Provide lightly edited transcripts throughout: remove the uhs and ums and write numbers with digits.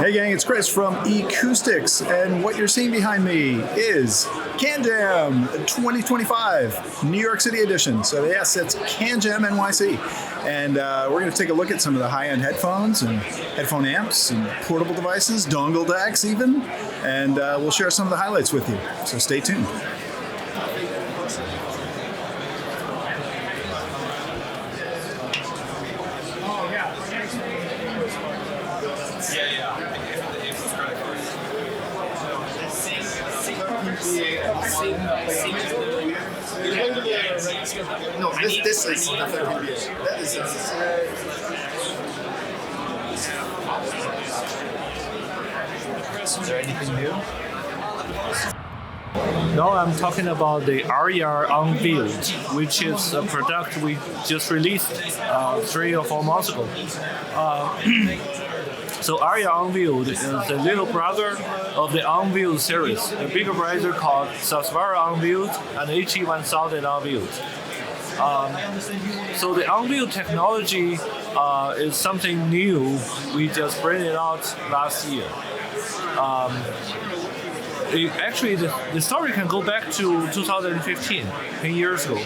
Hey gang, it's Chris from eCoustics, and what you're seeing behind me is CanJam 2025 New York City edition. So yes, it's CanJam NYC, and we're going to take a look at some of the high-end headphones and headphone amps and portable devices, dongle decks even, and we'll share some of the highlights with you. So stay tuned. No, this is the third PBA. That is there anything new? No, I'm talking about the Arya Unveiled, which is a product we just released 3 or 4 months ago. So Arya Unveiled is the little brother of the Unveiled series, a bigger brother called Azurys Unveiled and HE1000 Unveiled. So the Unveiled technology is something new. We just brought it out last year. Actually, the story can go back to 2015, 10 years ago,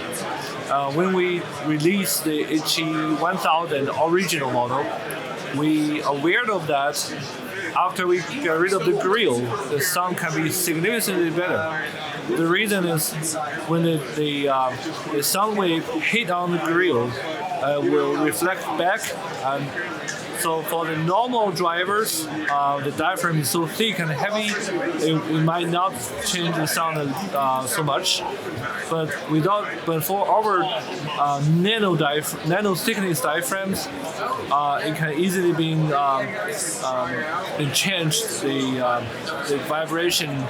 when we released the HE1000 original model. We are aware of that. After we get rid of the grill, the sound can be significantly better. The reason is when the sound wave hit on the grill will reflect back, and so for the normal drivers, the diaphragm is so thick and heavy, it might not change the sound so much. But for our nano thickness diaphragms, it can easily be change the vibration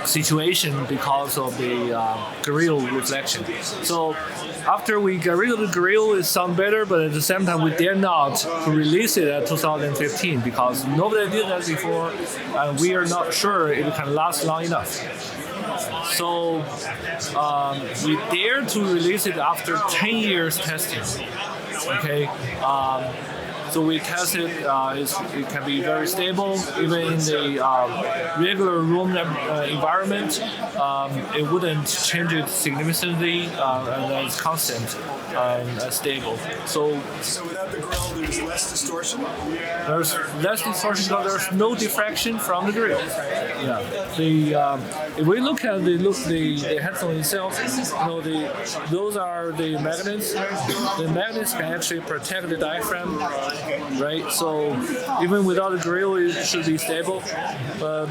situation because of the grill reflection. So after we get rid of the grill, it sounds better, but at the same time, we dare not release it at 2015 because nobody did that before, and we are not sure it can last long enough. So we dare to release it after 10 years testing. Okay. So we tested, it can be very stable, even in the regular room environment. It wouldn't change it significantly, and it's constant and stable. So without the grill, there's less distortion? There's less distortion because there's no diffraction from the grill. Yeah. If we look at the headphone itself, those are the magnets. The magnets can actually protect the diaphragm. Right, so even without a grill, it should be stable. But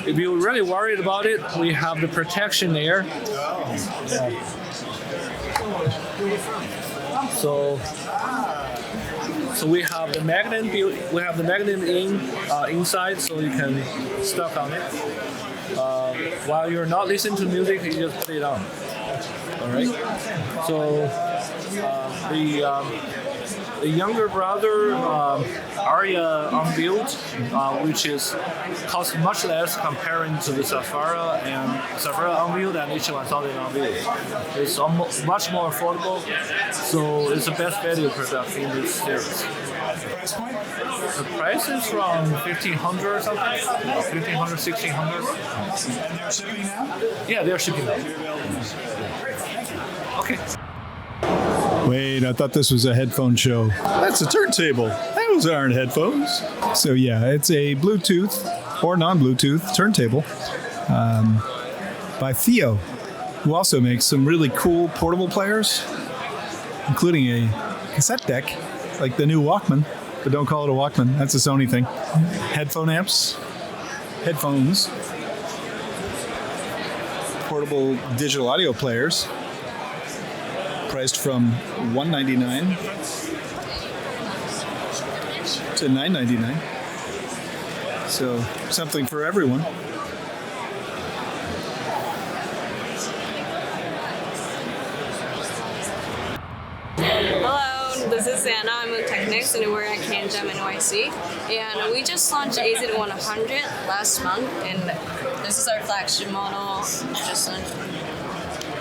if you're really worried about it, we have the protection there. Yeah. So we have the magnet. We have the magnet inside, so you can stuck on it. While you're not listening to music, you just put it on. All right. So the younger brother, Arya Unveiled, which costs much less comparing to the Azurys Unveiled and HE1000 Unveiled. It's much more affordable, so it's the best value product in this series. Price point? The price is from $1,500 or something, $1,500, $1,600. And they're shipping now? Yeah, they're shipping now. Okay. Wait, I thought this was a headphone show. That's a turntable. Those aren't headphones. So yeah, it's a Bluetooth or non-Bluetooth turntable by FiiO, who also makes some really cool portable players, including a cassette deck, like the new Walkman, but don't call it a Walkman. That's a Sony thing. Headphone amps, headphones, portable digital audio players, priced from $199 to $999. So something for everyone. Hello, this is Anna. I'm with Technics and we're at CanJam NYC. And we just launched AZ100 last month, and this is our flagship model. Just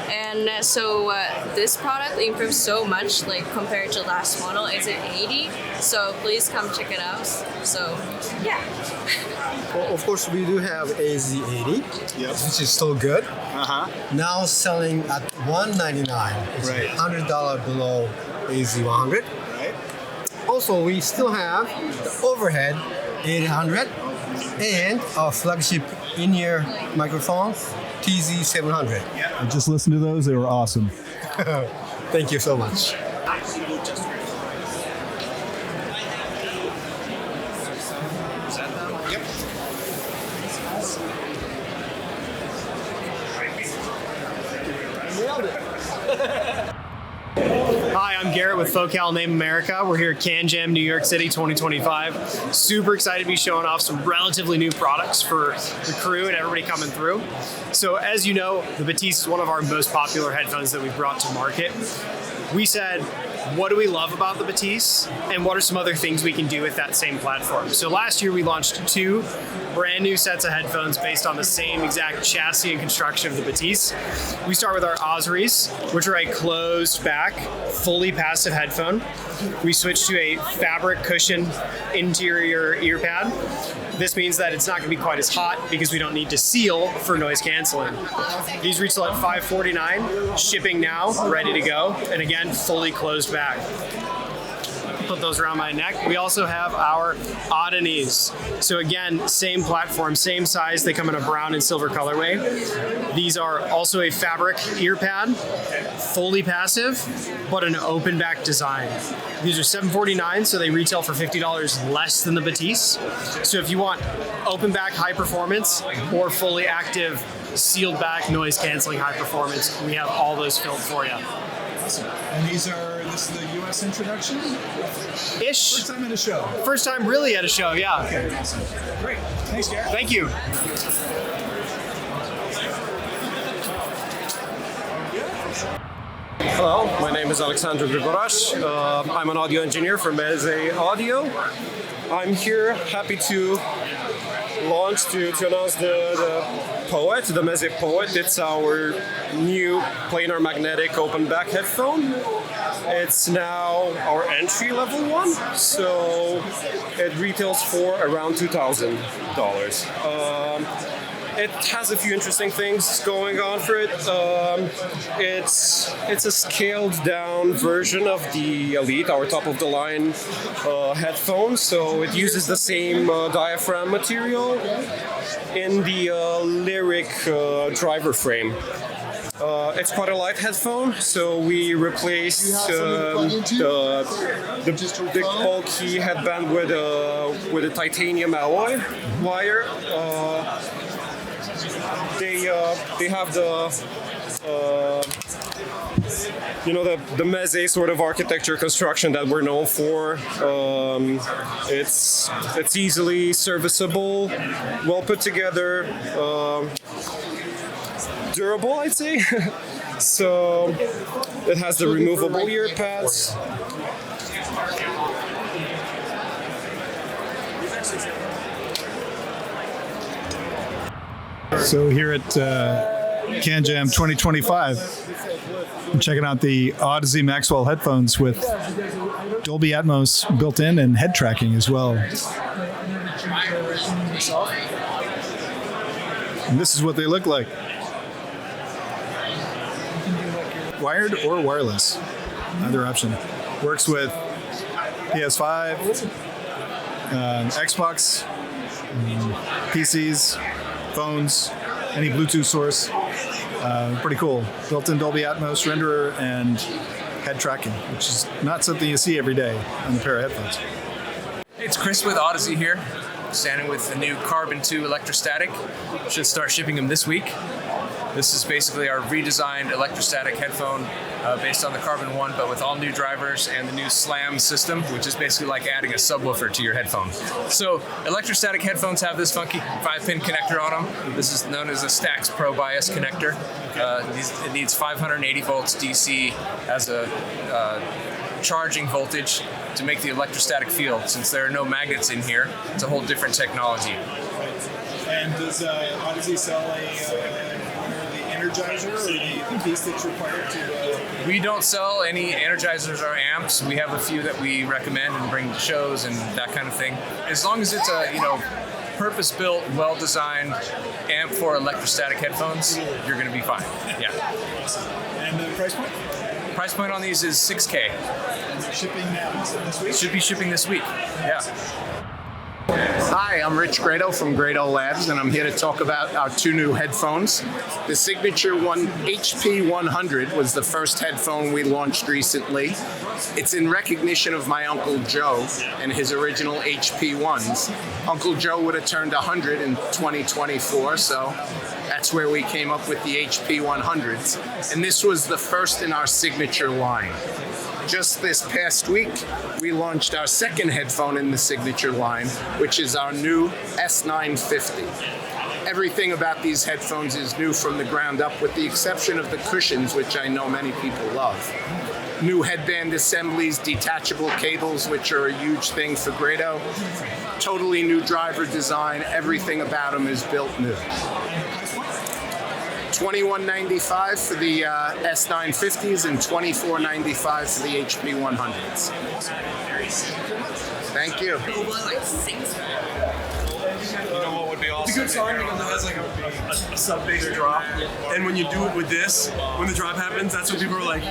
And so this product improves so much, like compared to last model. It's an 80, so please come check it out. So yeah. Well, of course, we do have AZ80, which is still good. Now selling at $199. It's Right. $100 below AZ100. Right. Also, we still have the overhead 800 and our flagship in-ear microphone TZ700. I just listened to those. They were awesome. Thank you so much. Hi, I'm Garrett with Focal Name America. We're here at CanJam New York City 2025. Super excited to be showing off some relatively new products for the crew and everybody coming through. So as you know, the Bathys is one of our most popular headphones that we've brought to market. We said, what do we love about the Bathys and what are some other things we can do with that same platform? So last year we launched 2 brand new sets of headphones based on the same exact chassis and construction of the Bathys. We start with our Azurys, which are a closed back, fully passive headphone. We switched to a fabric cushion interior ear pad. This means that it's not going to be quite as hot because we don't need to seal for noise canceling. These retail at $549, shipping now, ready to go, and again, fully closed back. Put those around my neck. We also have our Hadenys. So again, same platform, same size. They come in a brown and silver colorway. These are also a fabric ear pad, fully passive, but an open back design. These are $749, so they retail for $50 less than the Bathys. So if you want open back high performance or fully active sealed back noise canceling high performance, we have all those filled for you. Awesome. And this is the U.S. introduction? Ish. First time at a show. First time really at a show, yeah. Okay, awesome. Great. Thanks, Garrett. Thank you. Hello, my name is Alexander Grigorash. I'm an audio engineer for Meze Audio. I'm here happy to launch, to announce the Poet, the Meze Poet. It's our new planar magnetic open back headphone. It's now our entry level one, so it retails for around $2,000. It has a few interesting things going on for it. It's a scaled down version of the Elite, our top of the line headphone. So it uses the same diaphragm material in the Lyric driver frame. It's quite a light headphone, so we replaced the big bulky headband with a titanium alloy wire. They have the Meze sort of architecture construction that we're known for. It's easily serviceable, well put together, durable, I'd say. So it has the removable ear pads. So here at CanJam 2025, I'm checking out the Audeze Maxwell headphones with Dolby Atmos built in and head tracking as well. And this is what they look like. Wired or wireless, either option. Works with PS5, Xbox, PCs, phones, any Bluetooth source. Pretty cool. Built-in Dolby Atmos renderer and head tracking, which is not something you see every day on a pair of headphones. It's Chris with Audeze here, standing with the new CRBN2 electrostatic. Should start shipping them this week. This is basically our redesigned electrostatic headphone based on the CRBN1, but with all new drivers and the new SLAM system, which is basically like adding a subwoofer to your headphone. So electrostatic headphones have this funky 5-pin connector on them. This is known as a Stax Pro Bias connector. It needs 580 volts DC as a charging voltage to make the electrostatic field. Since there are no magnets in here, it's a whole different technology. And does Audeze sell a Energizer or the piece that's required to... We don't sell any energizers or amps. We have a few that we recommend and bring to shows and that kind of thing. As long as it's a, purpose-built, well-designed amp for electrostatic headphones, you're going to be fine. Yeah. And the price point? Price point on these is $6K. And they're shipping now this week? Should be shipping this week. Yeah. Hi, I'm Rich Grado from Grado Labs, and I'm here to talk about our two new headphones. The Signature HP100 was the first headphone we launched recently. It's in recognition of my Uncle Joe and his original HP1s. Uncle Joe would have turned 100 in 2024, so that's where we came up with the HP100s. And this was the first in our Signature line. Just this past week, we launched our second headphone in the Signature line, which is our new S950. Everything about these headphones is new from the ground up, with the exception of the cushions, which I know many people love. New headband assemblies, detachable cables, which are a huge thing for Grado. Totally new driver design. Everything about them is built new. $21.95 for the S950s and $24.95 for the HP100s. Thank you. You know what would be awesome? It's a good song because it has like a sub-bass drop, and when you do it with this, when the drop happens, that's when people are like,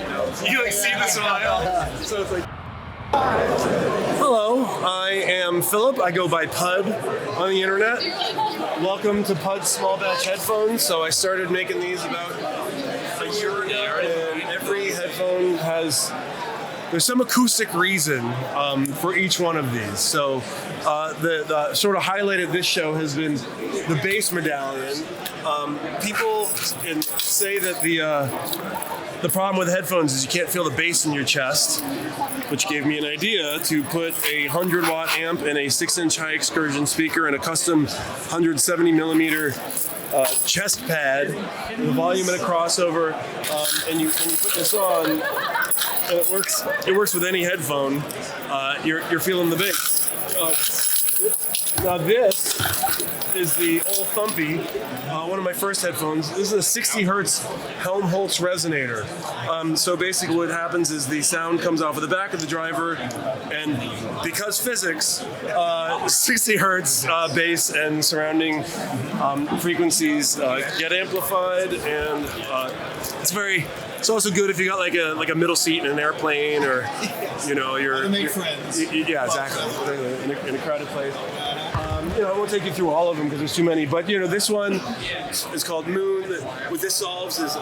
you like see the smile. So it's like. Hello, I am Philip. I go by Pud on the internet. Welcome to Pud's Small Batch Headphones. So I started making these about a year ago, and every headphone there's some acoustic reason for each one of these. So the sort of highlight of this show has been the bass medallion. People say that the problem with headphones is you can't feel the bass in your chest, which gave me an idea to put a 100-watt amp and a 6-inch high excursion speaker and a custom 170-millimeter chest pad with a volume and a crossover, and you put this on, and it works with any headphone. You're feeling the bass. Now this is the old Thumpy, one of my first headphones. This is a 60 hertz Helmholtz resonator. So basically what happens is the sound comes off of the back of the driver, and because physics, 60 hertz bass and surrounding frequencies get amplified, and it's also good if you got like a middle seat in an airplane, or you're to make friends. Yeah, exactly. In a crowded place. I won't take you through all of them because there's too many, but this one is called Moon. What this solves is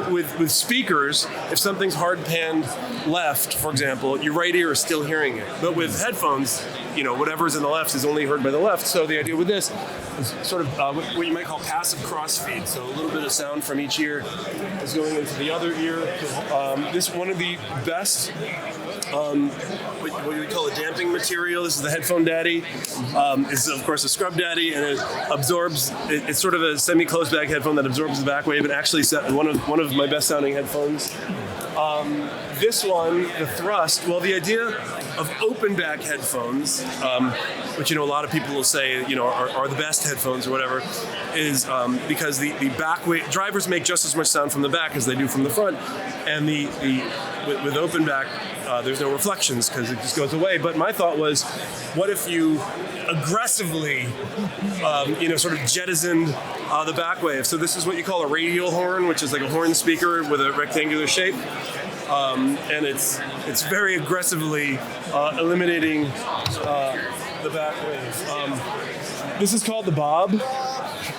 with speakers, if something's hard panned left, for example, your right ear is still hearing it. But with headphones, whatever's in the left is only heard by the left. So the idea with this is sort of what you might call passive crossfeed. So a little bit of sound from each ear is going into the other ear. This one of the best what we call a damping material. This is the Headphone Daddy. It's of course a Scrub Daddy, and it absorbs. It's sort of a semi-closed bag headphone that absorbs the back wave. And actually, one of my best sounding headphones. This one, the Thrust. Well, the idea of open back headphones, which a lot of people will say are the best headphones or whatever, is because the back wave drivers make just as much sound from the back as they do from the front, and with open back. There's no reflections because it just goes away. But my thought was, what if you aggressively, sort of jettisoned the back wave? So this is what you call a radial horn, which is like a horn speaker with a rectangular shape, and it's very aggressively eliminating the back wave. This is called the Bob.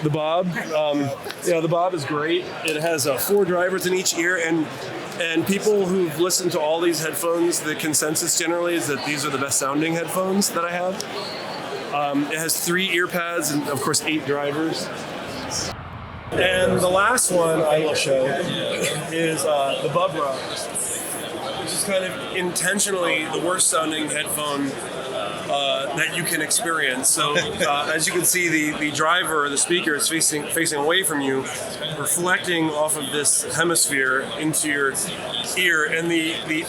The Bob, the Bob is great. It has 4 drivers in each ear, and people who've listened to all these headphones, the consensus generally is that these are the best sounding headphones that I have. It has 3 ear pads and, of course, 8 drivers. And the last one I will show is the Bubba, which is kind of intentionally the worst sounding headphone that you can experience. So as you can see, the driver, the speaker, is facing away from you, reflecting off of this hemisphere into your ear. And the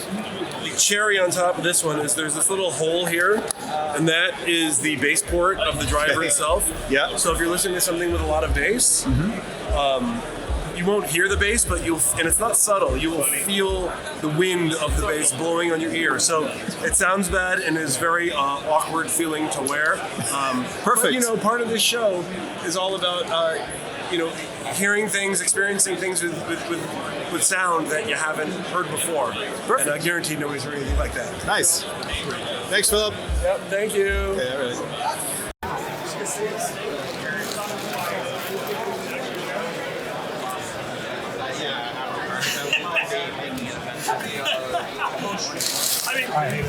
cherry on top of this one is there's this little hole here, and that is the bass port of the driver itself. Yeah. So if you're listening to something with a lot of bass, you won't hear the bass, but and it's not subtle. You will feel the wind of the bass blowing on your ear. So it sounds bad and is very awkward feeling to wear. Perfect. But, part of this show is all about hearing things, experiencing things with sound that you haven't heard before. Perfect. And I guarantee nobody's heard anything like that. Nice. Thanks, Philip. Yep, thank you. Okay, all right. I mean,